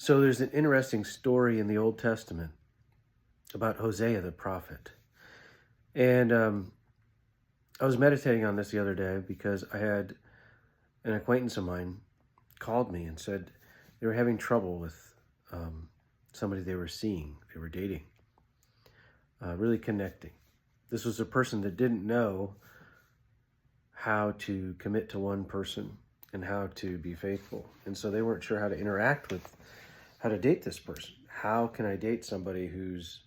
So there's an interesting story in the Old Testament about Hosea the prophet. And I was meditating on this the other day because I had an acquaintance of mine called me and said they were having trouble with somebody they were seeing, they were dating, really connecting. This was a person that didn't know how to commit to one person and how to be faithful. And so they weren't sure how to interact with, how to date this person. How can I date somebody who's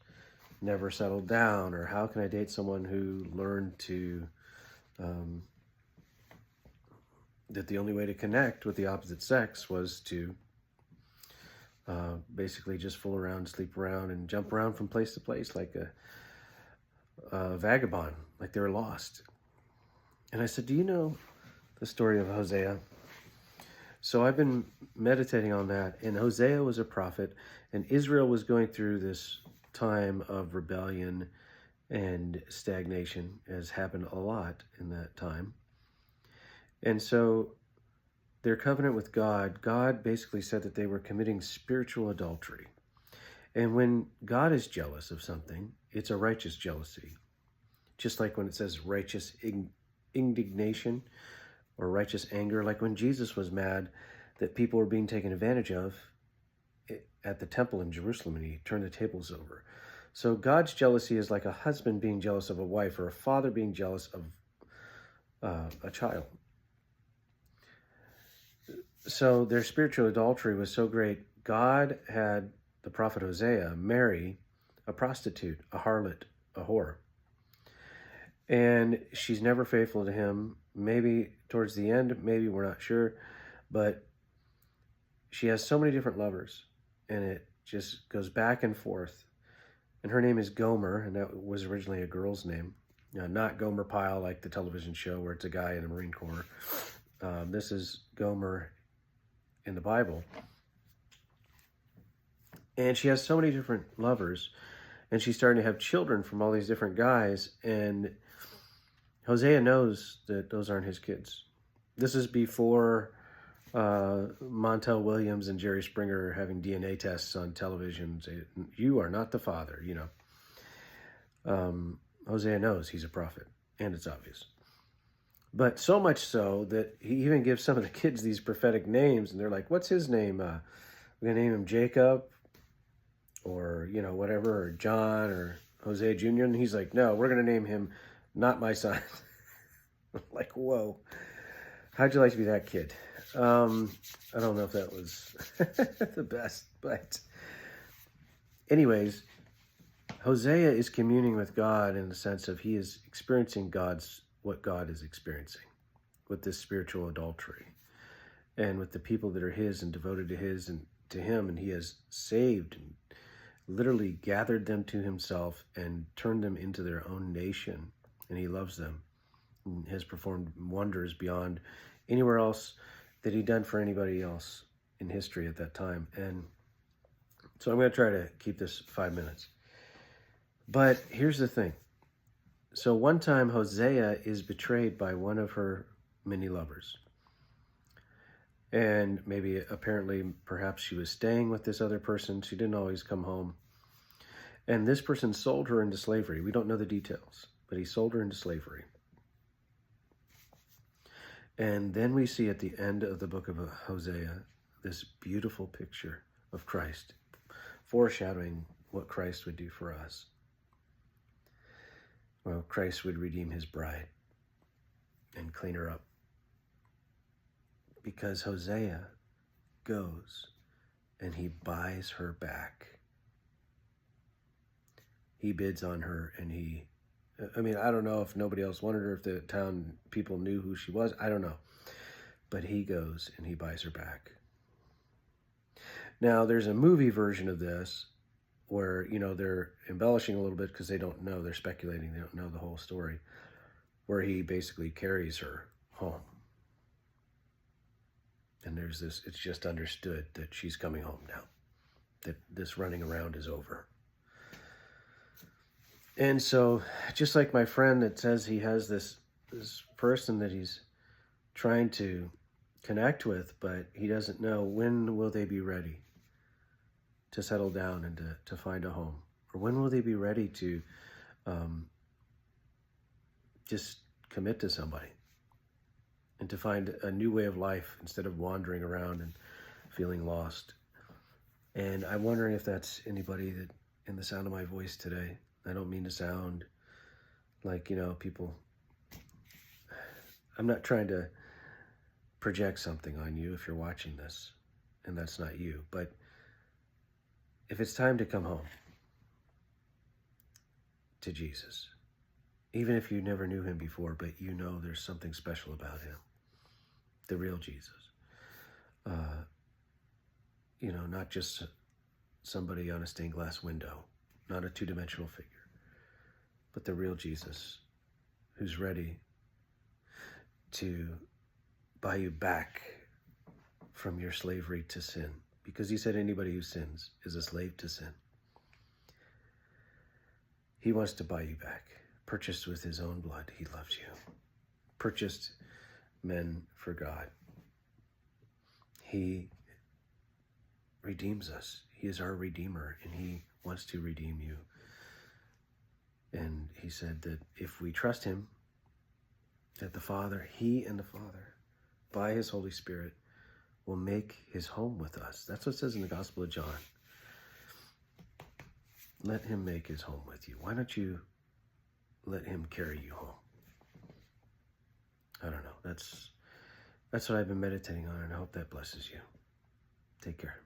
never settled down? Or how can I date someone who learned to, that the only way to connect with the opposite sex was to basically just fool around, sleep around, and jump around from place to place like a vagabond, like they were lost. And I said, do you know the story of Hosea? So I've been meditating on that, and Hosea was a prophet, and Israel was going through this time of rebellion and stagnation, as happened a lot in that time. And so their covenant with God, God basically said that they were committing spiritual adultery. And when God is jealous of something, it's a righteous jealousy. Just like when it says righteous indignation or righteous anger, like when Jesus was mad that people were being taken advantage of at the temple in Jerusalem, and he turned the tables over. So God's jealousy is like a husband being jealous of a wife, or a father being jealous of a child. So their spiritual adultery was so great, God had the prophet Hosea marry a prostitute, a harlot, a whore. And she's never faithful to him. Maybe towards the end, maybe, we're not sure. But she has so many different lovers, and it just goes back and forth. And her name is Gomer, and that was originally a girl's name. Not Gomer Pyle, like the television show where it's a guy in the Marine Corps. This is Gomer in the Bible. And she has so many different lovers, and she's starting to have children from all these different guys, and Hosea knows that those aren't his kids. This is before Montel Williams and Jerry Springer having DNA tests on television. Say, you are not the father, you know. Hosea knows he's a prophet, and it's obvious. But so much so that he even gives some of the kids these prophetic names, and they're like, what's his name? We're going to name him Jacob, or, you know, whatever, or John, or Hosea Jr. And he's like, no, we're going to name him Not My Son. Like, whoa. How'd you like to be that kid? I don't know if that was the best, but anyways, Hosea is communing with God in the sense of he is experiencing what God is experiencing with this spiritual adultery, and with the people that are his and devoted to his and to him, and he has saved and literally gathered them to himself and turned them into their own nation, and he loves them and has performed wonders beyond anywhere else that he'd done for anybody else in history at that time. And so I'm going to try to keep this 5 minutes. But here's the thing. So one time Hosea is betrayed by one of her many lovers. And maybe, apparently, perhaps she was staying with this other person. She didn't always come home. And this person sold her into slavery. We don't know the details, but he sold her into slavery. And then we see at the end of the book of Hosea this beautiful picture of Christ, foreshadowing what Christ would do for us. Well, Christ would redeem his bride and clean her up. Because Hosea goes and he buys her back. He bids on her, and I don't know if nobody else wanted her, if the town people knew who she was. I don't know. But he goes and he buys her back. Now, there's a movie version of this where, you know, they're embellishing a little bit because they don't know. They're speculating. They don't know the whole story. Where he basically carries her home. And there's this, it's just understood that she's coming home now. That this running around is over. And so, just like my friend that says he has this person that he's trying to connect with, but he doesn't know when will they be ready. to settle down and to find a home? Or when will they be ready to just commit to somebody and to find a new way of life instead of wandering around and feeling lost? And I'm wondering if that's anybody that in the sound of my voice today. I don't mean to sound like, people. I'm not trying to project something on you if you're watching this and that's not you. But if it's time to come home to Jesus, even if you never knew him before, but there's something special about him, the real Jesus, not just somebody on a stained glass window, not a two-dimensional figure, but the real Jesus who's ready to buy you back from your slavery to sin, because he said anybody who sins is a slave to sin. He wants to buy you back, purchased with his own blood. He loves you, purchased men for God. He redeems us. He is our Redeemer, and he wants to redeem you. And he said that if we trust him, that the Father, he and the Father, by his Holy Spirit, will make his home with us. That's what it says in the Gospel of John. Let him make his home with you. Why don't you let him carry you home? I don't know. That's what I've been meditating on, and I hope that blesses you. Take care.